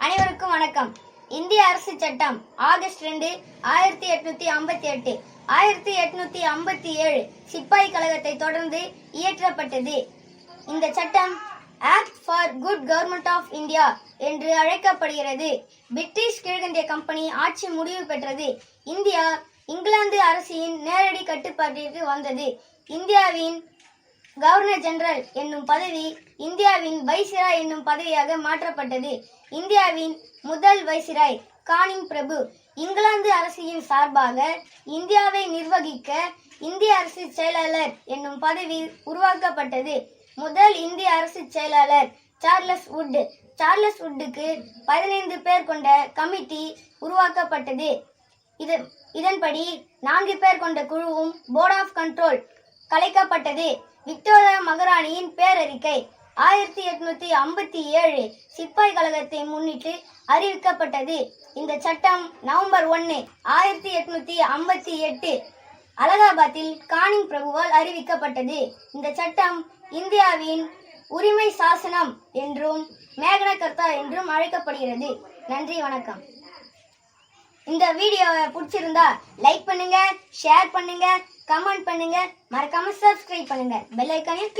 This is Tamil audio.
அனைவருக்கும் வணக்கம். இந்திய அரசு சட்டம் ஆகஸ்ட் 2, 1858 1857 சிப்பாய் கழகத்தை தொடர்ந்து இயற்றப்பட்டது. இந்த சட்டம் act for good government of India என்று அழைக்கப்படுகிறது. பிரிட்டிஷ் கிழக்கிந்திய கம்பெனி ஆட்சி முடிவு பெற்றது. இந்தியா இங்கிலாந்து அரசின் நேரடி கட்டுப்பாட்டிற்கு வந்தது. இந்தியாவின் கவர்னர் ஜெனரல் என்னும் பதவி இந்தியாவின் வைசிராய் என்னும் பதவியாக மாற்றப்பட்டது. இந்தியாவின் முதல் வைசிராய் கானிங் பிரபு இங்கிலாந்து அரசின் சார்பாக இந்தியாவை நிர்வகிக்க இந்திய அரசு செயலாளர் என்னும் பதவி உருவாக்கப்பட்டது. முதல் இந்திய அரசு செயலாளர் சார்லஸ் வுட்டுக்கு 15 பேர் கொண்ட கமிட்டி உருவாக்கப்பட்டது. இதன்படி 4 பேர் கொண்ட குழுவும் போர்ட் ஆஃப் கண்ட்ரோல் கலைக்கப்பட்டது. விக்டோரியா மகாராணியின் பேரறிக்கை 1857 சிப்பாய் கழகத்தை முன்னிட்டு அறிவிக்கப்பட்டது. இந்த சட்டம் நவம்பர் 1, 1858 அலகாபாத்தில் கானிங் பிரபுவால் அறிவிக்கப்பட்டது. இந்த சட்டம் இந்தியாவின் உரிமை சாசனம் என்றும் மேக்னா கர்த்தா என்றும் அழைக்கப்படுகிறது. நன்றி, வணக்கம். இந்த வீடியோவை பிடிச்சிருந்தா லைக் பண்ணுங்க, ஷேர் பண்ணுங்க, கமெண்ட் பண்ணுங்க, மறக்காம சப்ஸ்கிரைப் பண்ணுங்க, பெல் ஐகானையும்